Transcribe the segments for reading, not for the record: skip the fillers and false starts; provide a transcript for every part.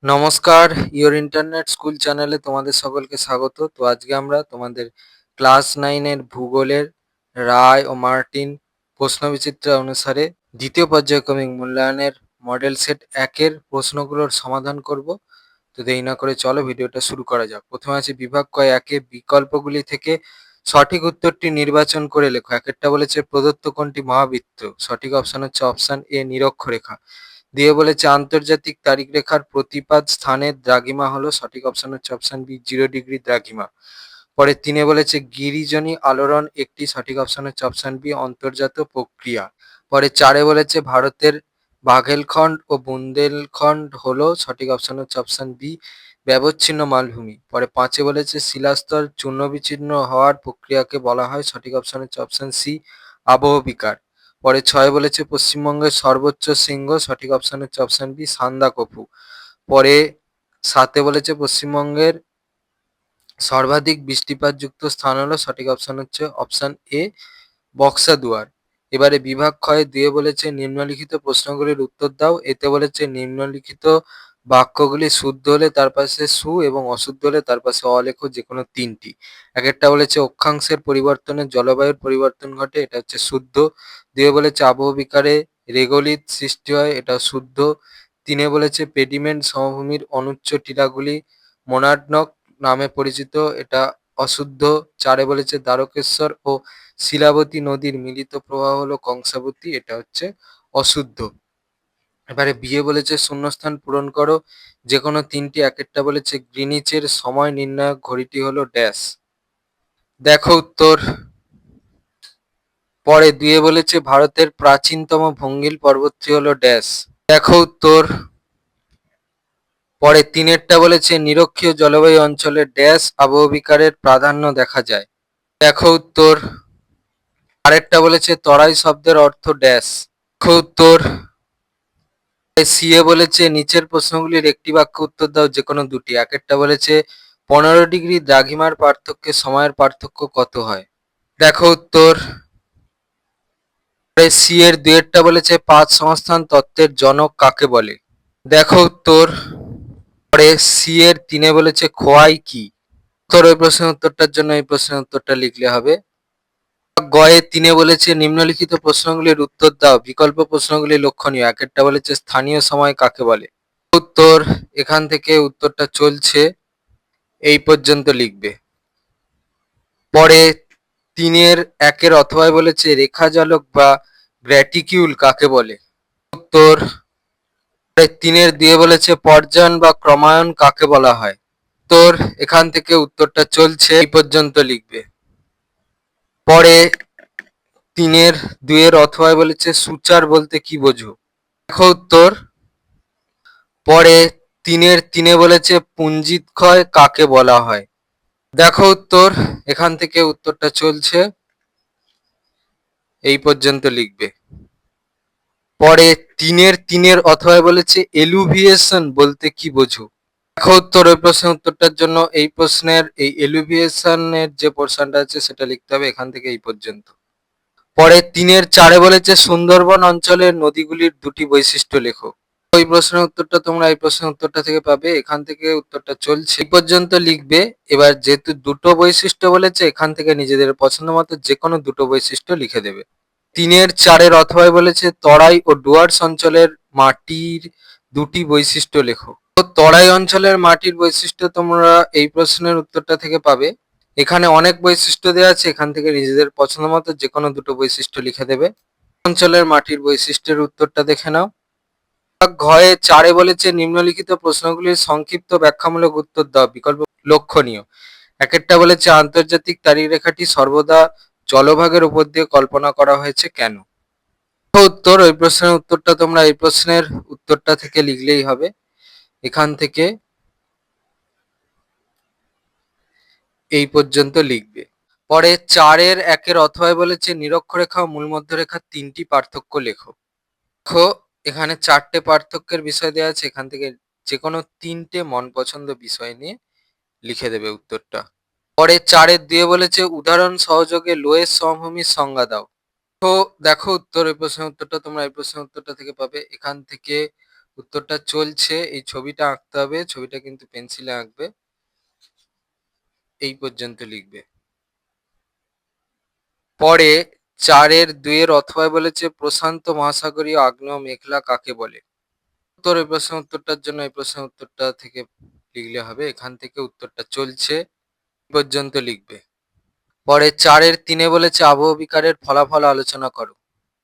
নমস্কার, your internet school চ্যানেলে তোমাদের সকলকে স্বাগত। তো আজকে আমরা তোমাদের ক্লাস 9 এর ভূগোলের রায় ও মার্টিন প্রশ্নবিচিত্রা অনুসারে দ্বিতীয় পর্যায়ক্রমিক মূল্যায়নের মডেল সেট 1 এর প্রশ্নগুলোর সমাধান করব। তো দেরি না করে চলো ভিডিওটা শুরু করা যাক। প্রথমে আছে বিভাগ ক একে বিকল্পগুলি থেকে সঠিক উত্তরটি নির্বাচন করে লেখো। একেরটা বলেছে প্রদত্ত কোনটি মহাবৃত্ত, সঠিক অপশন হচ্ছে অপশন এ নিরক্ষরেখা। দিয়ে বলেছে আন্তর্জাতিক তারিখ রেখার প্রতিপাদ স্থানের দ্রাঘিমা হলো, সঠিক অপশন হচ্ছে অপশন বি 0 ডিগ্রি দ্রাঘিমা। পরে তিনে বলেছে গিরিজনী আলোড়ন একটি, সঠিক অপশন হচ্ছে অপশন বি অন্তর্জাত প্রক্রিয়া। পরে চারে বলেছে ভারতের বাঘেলখন্ড ও বুন্দেলখন্ড হলো, সঠিক অপশন হচ্ছে অপশন বি ব্যবচ্ছিন্ন মালভূমি। পরে পাঁচে বলেছে শিলাস্তর চূর্ণ বিচ্ছিন্ন হওয়ার প্রক্রিয়াকে বলা হয়, সঠিক অপশন হচ্ছে অপশন সি আবহবিকার। পরে ছয় বলেছে পশ্চিমবঙ্গের সর্বোচ্চ শৃঙ্গ, সঠিক অপশন হচ্ছে অপশন বি সান্দাকফু। পরে সাতে বলেছে পশ্চিমবঙ্গের সর্বাধিক বৃষ্টিপাতযুক্ত স্থান হলো, সঠিক অপশন হচ্ছে অপশন এ বক্সাদুয়ার। এবারে বিভাগ ক্ষয়ে দিয়ে বলেছে নিম্নলিখিত প্রশ্নগুলির উত্তর দাও। এতে বলেছে নিম্নলিখিত বাক্যগুলি শুদ্ধ হলে তার পাশে সু এবং অশুদ্ধ হলে তার পাশে অ লেখো, যে কোনো তিনটি। এক একটা বলেছে অক্ষাংশের পরিবর্তনে জলবায়ুর পরিবর্তন ঘটে, এটা হচ্ছে শুদ্ধ। দিয়ে বলেছে আবহবিকারে রেগোলিত সৃষ্টি হয়, এটা শুদ্ধ। তিনে বলেছে পেডিমেন্ট সমভূমির অনুচ্চ টিলাগুলি মোনাডনক নামে পরিচিত, এটা অশুদ্ধ। চারে বলেছে দ্বারকেশ্বর ও শিলাবতী নদীর মিলিত প্রবাহ হলো কংসাবতী, এটা হচ্ছে অশুদ্ধ। এবারে বিয়ে বলেছে শূন্যস্থান পূরণ করো, যে কোনো তিনটি। এক একটা বলেছে গ্রিনিচের সময় নির্ণায়ক ঘড়িটি হলো ড্যাশ। দেখো উত্তর। পরে দুয়ে বলেছে ভারতের প্রাচীনতম ভঙ্গিল পর্বতটি হলো ড্যাশ। দেখো উত্তর। পরে তিনেরটা বলেছে নিরক্ষীয় জলবায়ু অঞ্চলে ড্যাশ আবহবিকারের প্রাধান্য দেখা যায়। দেখো উত্তর। আরেকটা বলেছে তরাই শব্দের অর্থ ড্যাশ। দেখো উত্তর। সিএ বলেছে নিচের প্রশ্নগুলির একটি বাক্য উত্তর দাও, যে কোনো দুটি। এক একটা বলেছে 15 ডিগ্রি দ্রাঘিমার পার্থক্যে সময়ের পার্থক্য কত হয়। দেখো উত্তর। সি এর দুয়েরটা বলেছে পাঁচ সংস্থান তত্ত্বের জনক কাকে বলে। দেখো উত্তর। পরে সি এর তিনে বলেছে খোয়াই কি। উত্তর ওই প্রশ্নের উত্তরটার জন্য এই প্রশ্নের উত্তরটা লিখলে হবে। গয়ে তিনে বলেছে নিম্নলিখিত প্রশ্নগুলির উত্তর দাও, বিকল্প প্রশ্নগুলি লক্ষণীয়। এক একটা বলেছে স্থানীয় সময় কাকে বলে। উত্তর। এখান থেকে উত্তরটা চলছে, এই পর্যন্ত লিখবে। পরে তিনের একের অথবা বলেছে রেখাজালক বা গ্র্যাটিকিউল কাকে বলে। উত্তর। তিনের দিয়ে বলেছে পর্যায়ন বা ক্রমায়ন কাকে বলা হয়। উত্তর। এখান থেকে উত্তরটা চলছে, এই পর্যন্ত লিখবে। পরে তিনের দুইয়ের অথবা বলেছে সুচার বলতে কি বোঝো। দেখো উত্তর। পরে তিনের তিনে বলেছে পুঞ্জিতক্ষয় কাকে বলা হয়। দেখো উত্তর। এখান থেকে উত্তরটা চলছে, এই পর্যন্ত লিখবে। পরে তিনের অথবা বলেছে এলুভিয়েশন বলতে কি বোঝো। দেখো উত্তর। ওই প্রশ্নের উত্তরটার জন্য এই প্রশ্নের এই এলুভিয়েশনের যে পোর্শনটা আছে সেটা লিখতে হবে, এখান থেকে এই পর্যন্ত। পরে তিনের চারে বলেছে সুন্দরবন অঞ্চলের নদীগুলির দুটি বৈশিষ্ট্য লেখো। ওই প্রশ্নের উত্তরটা তোমরা এই প্রশ্নের উত্তরটা থেকে পাবে, এখান থেকে উত্তরটা চলছে, এই পর্যন্ত লিখবে। এবার যেহেতু দুটো বৈশিষ্ট্য বলেছে, এখান থেকে নিজেদের পছন্দ মতো যে কোনো দুটো বৈশিষ্ট্য লিখে দেবে। তিনের চারের অথবা বলেছে তরাই ও ডুয়ার্স অঞ্চলের মাটির দুটি বৈশিষ্ট্য লেখো। তো তরাই অঞ্চলের মাটির বৈশিষ্ট্য তোমরা এই প্রশ্নের উত্তরটা থেকে পাবে। এখানে অনেক বৈশিষ্ট্য দেওয়া আছে, এখান থেকে নিজেদের পছন্দ মতো যে কোনো দুটো বৈশিষ্ট্য লিখে দেবে। অঞ্চলের মাটির বৈশিষ্ট্যের উত্তরটা দেখে নাও। ঘয়ে চারে বলেছে নিম্নলিখিত প্রশ্নগুলির সংক্ষিপ্ত ব্যাখ্যামূলক উত্তর দাও, বিকল্প লক্ষণীয়। এক একটা বলেছে আন্তর্জাতিক তারিখ রেখাটি সর্বদা জলভাগের উপর দিয়ে কল্পনা করা হয়েছে কেন। উত্তর। ওই প্রশ্নের উত্তরটা তোমরা এই প্রশ্নের উত্তরটা থেকে লিখলেই হবে, এখান থেকে এই পর্যন্ত লিখবে। পরে চারের একের অথবা বলেছে নিরক্ষরেখা ও মূলমধ্যরেখার তিনটি পার্থক্য লেখো। দেখো এখানে চারটে পার্থক্যের বিষয় দেওয়া আছে, এখান থেকে যে কোনো তিনটে মন পছন্দ বিষয় নিয়ে লিখে দেবে উত্তরটা। পরে চারের দিয়ে বলেছে উদাহরণ সহযোগে লোয়ের সমভূমির সংজ্ঞা দাও। তো দেখো উত্তর। এই প্রশ্নের উত্তরটা তোমরা এই প্রশ্নের উত্তরটা থেকে পাবে, এখান থেকে উত্তরটা চলছে, এই ছবিটা আঁকতে হবে, ছবিটা কিন্তু পেন্সিলে আঁকবে, এই পর্যন্ত লিখবে। পরে 4-2 অথবায় বলেছে প্রশান্ত মহাসাগরীয় আগ্নেয় মেঘলা কাকে বলে? এই প্রশ্নের উত্তরটার জন্য এই প্রশ্নের উত্তরটা থেকে লিখলে হবে, এখান থেকে উত্তরটা চলছে পর্যন্ত লিখবে। পরে 4-3 বলেছে আবহ বিকারের ফলাফল আলোচনা করো।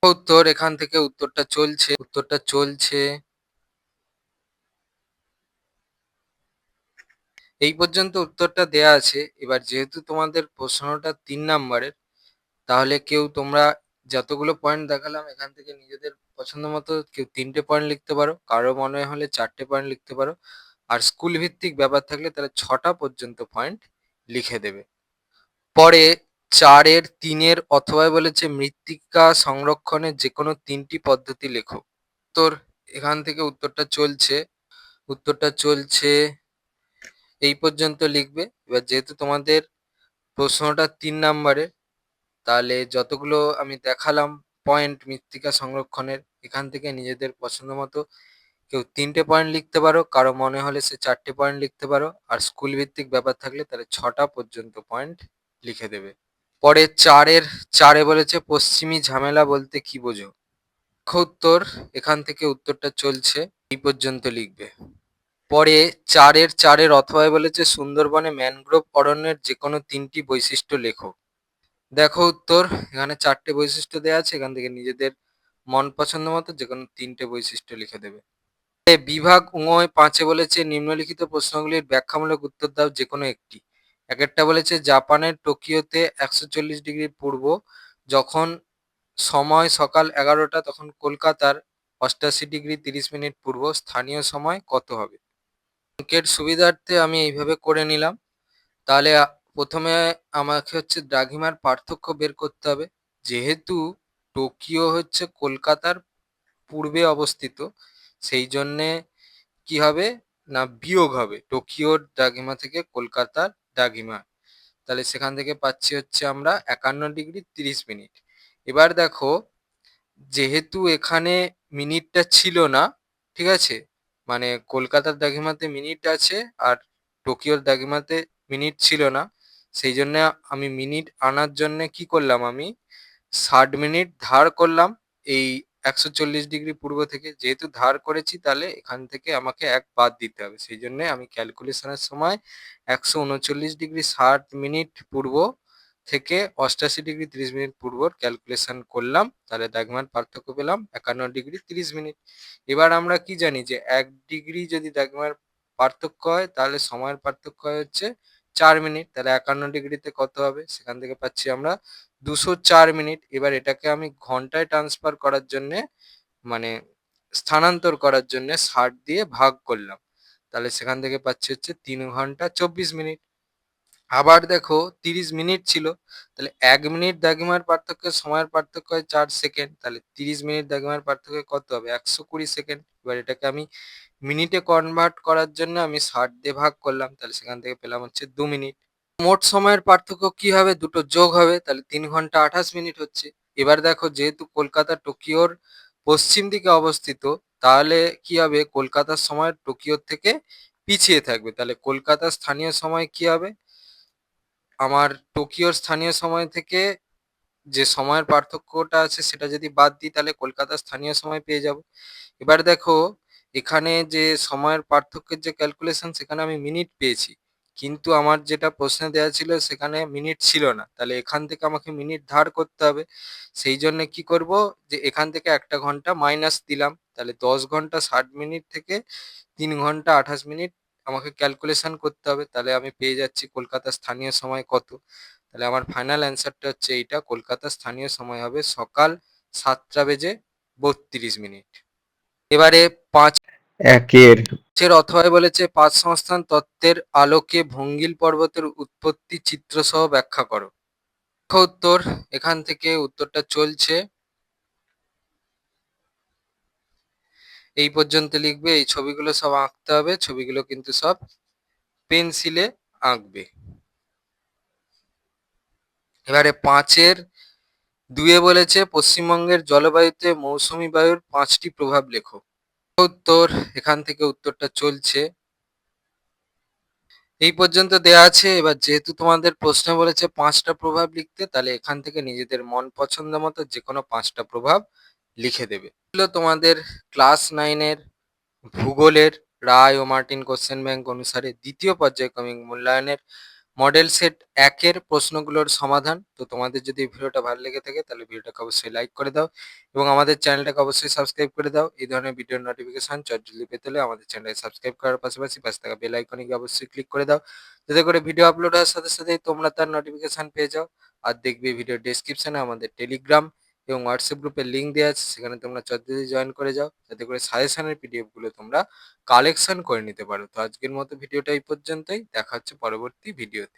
উত্তর এখান থেকে উত্তরটা চলছে। এই পর্যন্ত উত্তরটা দেয়া আছে। এবার যেহেতু তোমাদের প্রশ্নটা 3 নাম্বারের, তাহলে কেউ তোমরা যতগুলো পয়েন্ট দেখালাম এখান থেকে নিজেদের পছন্দ মতো কেউ 3টে পয়েন্ট লিখতে পারো, কারো মনে হলে 4টে পয়েন্ট লিখতে পারো, আর স্কুল ভিত্তিক ব্যাপার থাকলে তাহলে 6টা পর্যন্ত পয়েন্ট লিখে দেবে। পরে 4-3 অথবায় বলেছে মৃত্তিকা সংরক্ষণের যে কোনো 3টি পদ্ধতি লেখো। উত্তর এখান থেকে উত্তরটা চলছে এই পর্যন্ত লিখবে। এবার যেহেতু তোমাদের প্রশ্নটা 3 নাম্বারের, তাহলে যতগুলো আমি দেখালাম পয়েন্ট মৃত্তিকা সংরক্ষণের, এখান থেকে নিজেদের পছন্দ মতো কেউ 3টে পয়েন্ট লিখতে পারো, কারো মনে হলে সে 4টে পয়েন্ট লিখতে পারো, আর স্কুল ভিত্তিক ব্যাপার থাকলে তাহলে 6টা পর্যন্ত পয়েন্ট লিখে দেবে। পরে 4-এ বলেছে পশ্চিমী ঝামেলা বলতে কি বোঝো? উত্তর এখান থেকে উত্তরটা চলছে, এই পর্যন্ত লিখবে। পরে 4-এর অথবায় বলেছে সুন্দরবনে ম্যানগ্রোভ অরণ্যের যে কোনো 3টি বৈশিষ্ট্য লেখো। দেখো উত্তর এখানে 4টে বৈশিষ্ট্য দেওয়া আছে, এখান থেকে নিজেদের মন পছন্দ মতো যে কোনো 3টে বৈশিষ্ট্য লিখে দেবে। বিভাগ 5-এ বলেছে নিম্নলিখিত প্রশ্নগুলির ব্যাখ্যামূলক উত্তর দাও যে কোনো একটি। একটা বলেছে জাপানের টোকিওতে 140° পূর্ব যখন সময় সকাল 11টা, তখন কলকাতার 88°30' পূর্ব স্থানীয় সময় কত হবে? অঙ্কের সুবিধার্থে আমি এইভাবে করে নিলাম। তাহলে প্রথমে আমাকে হচ্ছে দ্রাঘিমার পার্থক্য বের করতে হবে। যেহেতু টোকিও হচ্ছে কলকাতার পূর্বে অবস্থিত, সেই জন্যে কি হবে না বিয়োগ হবে টোকিওর দ্রাঘিমা থেকে কলকাতার দ্রাঘিমা। তাহলে সেখান থেকে পাচ্ছি হচ্ছে আমরা 51°30'। এবার দেখো, যেহেতু এখানে মিনিটটা ছিল না, ঠিক আছে, মানে কলকাতার দ্রাঘিমাতে মিনিট আছে আর টোকিওর দ্রাঘিমাতে মিনিট ছিল না, সেই জন্য আমি মিনিট আনার জন্য কি করলাম, আমি 60 মিনিট ধার করলাম এই 140° পূর্ব থেকে। যেহেতু ধার করেছি তাহলে এখান থেকে আমাকে 1 বাদ দিতে হবে, সেই জন্য আমি ক্যালকুলেশনের সময় 139°60' পূর্ব থেকে 88°30' পূর্বর ক্যালকুলেশন করলাম, তাহলে দ্রাঘিমার পার্থক্য পেলাম 51°30'। এবার আমরা কি জানি যে 1 ডিগ্রি যদি দ্রাঘিমার পার্থক্য হয় তাহলে সময়ের পার্থক্য হয় হচ্ছে 4 মিনিট, তাহলে 51°তে কত হবে, সেখান থেকে পাচ্ছি আমরা 204 মিনিট। এবার এটাকে আমি ঘন্টায় ট্রান্সফার করার জন্য, মানে স্থানান্তর করার জন্য 60 দিয়ে ভাগ করলাম, তাহলে সেখান থেকে পাচ্ছি হচ্ছে 3 ঘন্টা 24 মিনিট। আবার দেখো 30 মিনিট ছিল, তাহলে 1 মিনিট দ্রাঘিমার পার্থক্য সময়ের পার্থক্য হয় 4 সেকেন্ড, তাহলে 30 মিনিট দ্রাঘিমার পার্থক্য কত হবে 120 সেকেন্ড। এবার এটাকে আমি মিনিটে কনভার্ট করার জন্য আমি 60 দিয়ে ভাগ করলাম, তাহলে সেখান থেকে পেলাম হচ্ছে 2 মিনিট। মোট সময়ের পার্থক্য কি হবে, দুটো যোগ হবে, তাহলে 3 ঘন্টা 28 মিনিট হচ্ছে। এবার দেখো যেহেতু কলকাতা টোকিওর পশ্চিম দিকে অবস্থিত, তাহলে কি হবে কলকাতার সময় টোকিওর থেকে পিছিয়ে থাকবে, তাহলে কলকাতার স্থানীয় সময় কি হবে, আমার টোকিওর স্থানীয় সময় থেকে যে সময়ের পার্থক্যটা আছে সেটা যদি বাদ দিই তাহলে কলকাতার স্থানীয় সময় পেয়ে যাব। এবার দেখো এখানে যে সময়ের পার্থক্যের যে ক্যালকুলেশন সেখানে আমি মিনিট পেয়েছি, কিন্তু আমার যেটা প্রশ্নে দেওয়া ছিল সেখানে মিনিট ছিল না, তাহলে এখান থেকে আমাকে মিনিট ধার করতে হবে। সেই জন্য কি করব, যে এখান থেকে 1 ঘন্টা মাইনাস দিলাম, তাহলে 10 ঘন্টা 60 মিনিট থেকে 3 ঘন্টা 28 মিনিট আমাকে ক্যালকুলেশন করতে হবে, তাহলে আমি পেয়ে যাচ্ছি কলকাতার স্থানীয় সময় কত। তাহলে আমার ফাইনাল অ্যান্সারটা হচ্ছে এইটা, কলকাতার স্থানীয় সময় হবে সকাল 7:32। এবারে 5-এর অথবায় বলেছে 5 সংস্থান তত্ত্বের আলোকে ভঙ্গিল পর্বতের উৎপত্তি চিত্রসহ ব্যাখ্যা করো। উত্তর এখান থেকে উত্তরটা চলছে, এই পর্যন্ত লিখবে। এই ছবিগুলো সব আঁকতে হবে, ছবিগুলো কিন্তু সব পেন্সিলে আঁকবে। এবারে 5-2 বলেছে পশ্চিমবঙ্গের জলবায়ুতে মৌসুমী বায়ুর 5টি প্রভাব লেখো। উত্তর এখান থেকে উত্তরটা চলছে। এই পর্যন্ত দেয়া আছে। এবার যেহেতু তোমাদের প্রশ্নে বলেছে ৫ টা প্রভাব লিখতে, তাহলে এখান থেকে নিজেদের মন পছন্দ মতো যেকোনো ৫ টা প্রভাব লিখে দেবে। এগুলো তোমাদের ক্লাস 9 এর ভূগোলের রায় ও মার্টিন কোশ্চেন ব্যাংক অনুসারে ২য় পর্যায়ক্রমিক মূল্যায়নের মডেল সেট ১ এর প্রশ্নগুলোর সমাধান। তো তোমাদের যদি এই ভিডিওটা ভালো লেগে থাকে তাহলে ভিডিওটাকে অবশ্যই লাইক করে দাও এবং আমাদের চ্যানেলটাকে অবশ্যই সাবস্ক্রাইব করে দাও। এই ধরনের ভিডিওর নোটিফিকেশন চটজলদি পেতে হলে আমাদের চ্যানেলকে সাবস্ক্রাইব করার পাশাপাশি পাশে থাকা বেল আইকনে গিয়ে অবশ্যই ক্লিক করে দাও, যাতে করে ভিডিও আপলোড হওয়ার সাথে সাথেই তোমরা তার নোটিফিকেশন পেয়ে যাও। আর দেখবে ভিডিও ডেসক্রিপশনে আমাদের টেলিগ্রাম এবং হোয়াটসঅ্যাপ গ্রুপের লিঙ্ক দেওয়া আছে, সেখানে তোমরা চটজলদি জয়েন করে যাও, যাতে করে সাজেশনের পিডিএফ গুলো তোমরা কালেকশন করে নিতে পারো। তো আজকের মতো ভিডিওটা এই পর্যন্তই। দেখা হচ্ছে পরবর্তী ভিডিওতে।